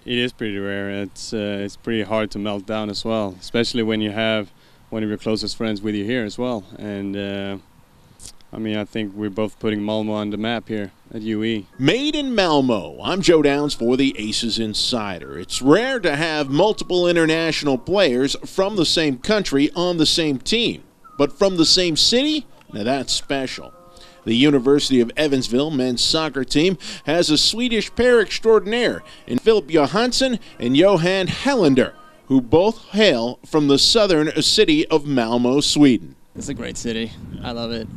It is pretty rare. It's pretty hard to melt down as well, especially when you have one of your closest friends with you here as well. And I mean, I think we're both putting Malmo on the map here at UE. Made in Malmo, I'm Joe Downs for the ACES Insider. It's rare to have multiple international players from the same country on the same team, but from the same city? Now that's special. The University of Evansville men's soccer team has a Swedish pair extraordinaire in Filip Johansson and Johan Hellander, who both hail from the southern city of Malmo, Sweden. It's a great city. I love it.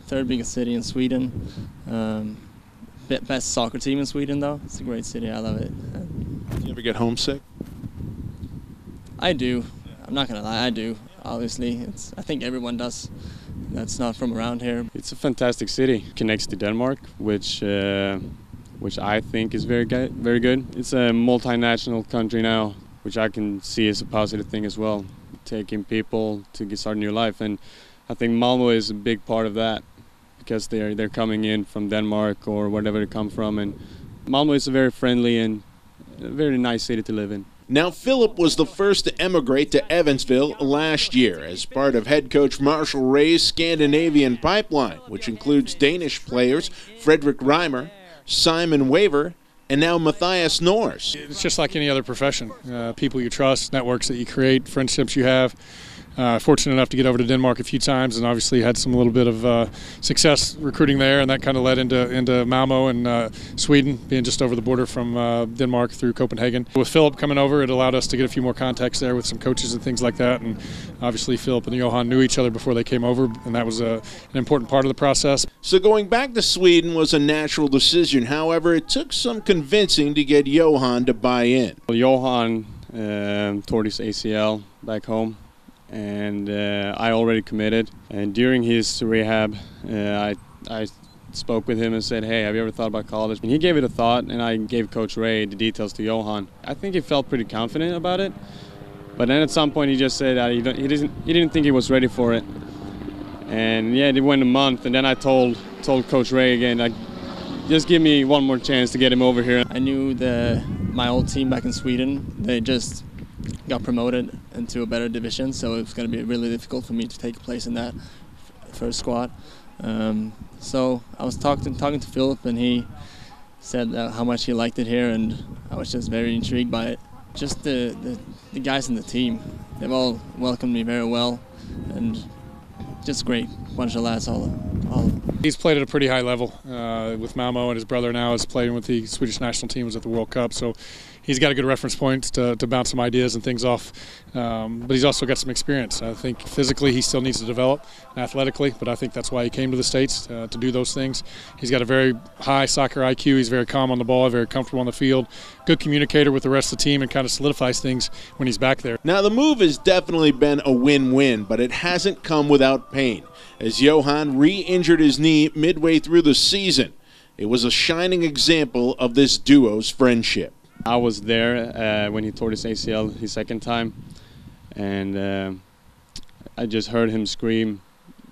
Third biggest city in Sweden. Best soccer team in Sweden, though. It's a great city. I love it. Do you ever get homesick? I do. I'm not gonna lie. I do. Obviously, I think everyone does. That's not from around here. It's a fantastic city. It connects to Denmark, which I think is very good. Very good. It's a multinational country now, which I can see as a positive thing as well. Taking people to start a new life, and I think Malmo is a big part of that because they're coming in from Denmark or wherever they come from, and Malmo is a very friendly and a very nice city to live in. Now, Philip was the first to emigrate to Evansville last year as part of head coach Marshall Ray's Scandinavian pipeline, which includes Danish players Fredrik Reimer, Simon Waver, and now Matthias Nors. It's just like any other profession. People you trust, networks that you create, friendships you have. Fortunate enough to get over to Denmark a few times, and obviously had some little bit of success recruiting there, and that kind of led into Malmo and Sweden, being just over the border from Denmark through Copenhagen. With Philip coming over, it allowed us to get a few more contacts there with some coaches and things like that, and obviously Philip and Johan knew each other before they came over, and that was an important part of the process. So going back to Sweden was a natural decision. However, it took some convincing to get Johan to buy in. Well, Johan tore his ACL back home, and I already committed. And during his rehab, I spoke with him and said, hey, have you ever thought about college? And he gave it a thought, and I gave Coach Ray the details to Johan. I think he felt pretty confident about it, but then at some point he just said that he didn't think he was ready for it. And yeah, it went a month, and then I told Coach Ray again, like, just give me one more chance to get him over here. I knew my old team back in Sweden, they just got promoted into a better division, so it was going to be really difficult for me to take a place in that first squad. So I was talking to Philip, and he said how much he liked it here, and I was just very intrigued by it. Just the guys in the team, they've all welcomed me very well, and just great bunch of lads all. He's played at a pretty high level with Malmo, and his brother now is playing with the Swedish national team, was at the World Cup, so he's got a good reference point to bounce some ideas and things off, but he's also got some experience. I think physically he still needs to develop, athletically, but I think that's why he came to the States, to do those things. He's got a very high soccer IQ, he's very calm on the ball, very comfortable on the field, good communicator with the rest of the team, and kind of solidifies things when he's back there. Now the move has definitely been a win-win, but it hasn't come without pain, as Johan re-injured his knee midway through the season. It was a shining example of this duo's friendship. I was there when he tore his ACL his second time, and I just heard him scream.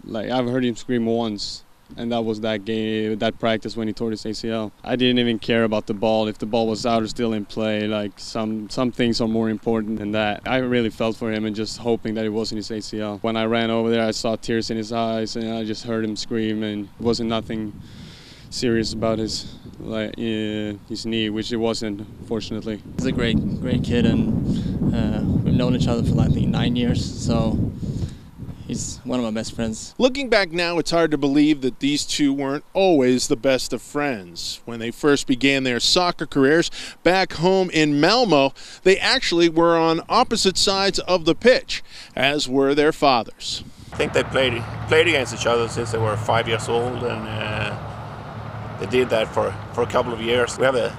Like, I've heard him scream once, and that was that game, that practice when he tore his ACL. I didn't even care about the ball, if the ball was out or still in play. Like, some things are more important than that. I really felt for him and just hoping that it wasn't his ACL. When I ran over there, I saw tears in his eyes, and I just heard him scream, and it wasn't nothing serious about his knee, which it wasn't, fortunately. He's a great kid, and we've known each other for I think 9 years, so he's one of my best friends. Looking back now, it's hard to believe that these two weren't always the best of friends. When they first began their soccer careers back home in Malmo, they actually were on opposite sides of the pitch, as were their fathers. I think they played against each other since they were 5 years old, and they did that for a couple of years. We have a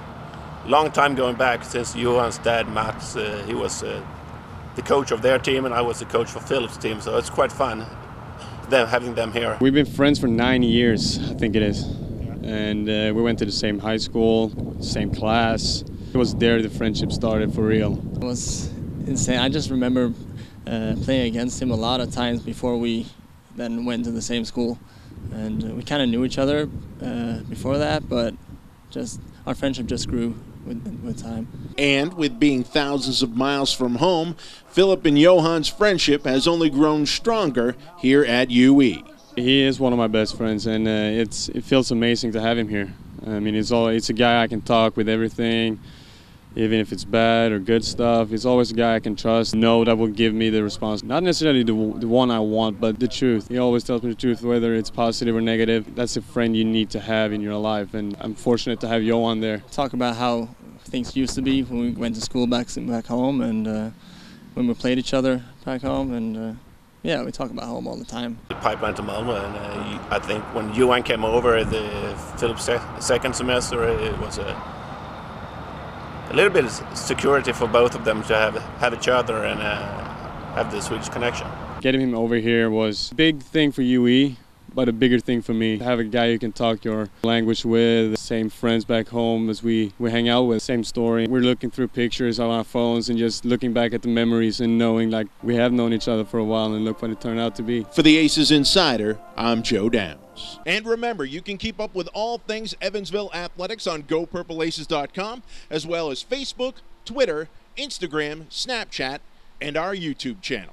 long time going back since Johan's dad, Mats, he was the coach of their team, and I was the coach for Philip's team, so it's quite fun having them here. We've been friends for 9 years, I think it is. And we went to the same high school, same class. It was there the friendship started for real. It was insane. I just remember playing against him a lot of times before we then went to the same school. And we kind of knew each other before that, but just our friendship just grew with time. And with being thousands of miles from home, Philip and Johan's friendship has only grown stronger here at UE. He is one of my best friends, and it feels amazing to have him here. I mean, it's a guy I can talk with everything, even if it's bad or good stuff. He's always a guy I can trust, know that will give me the response. Not necessarily the one I want, but the truth. He always tells me the truth, whether it's positive or negative. That's a friend you need to have in your life, and I'm fortunate to have Johan there. Talk about how things used to be when we went to school back home, and when we played each other back home, and yeah, we talk about home all the time. The pipeline to Malmo, and I think when Johan came over, the Philip's second semester, it was a little bit of security for both of them to have each other and have the Swedish connection. Getting him over here was a big thing for UE, but a bigger thing for me. To have a guy you can talk your language with, same friends back home as we hang out with, same story. We're looking through pictures on our phones and just looking back at the memories and knowing like we have known each other for a while, and look what it turned out to be. For the Aces Insider, I'm Joe Downs. And remember, you can keep up with all things Evansville athletics on GoPurpleAces.com, as well as Facebook, Twitter, Instagram, Snapchat, and our YouTube channel.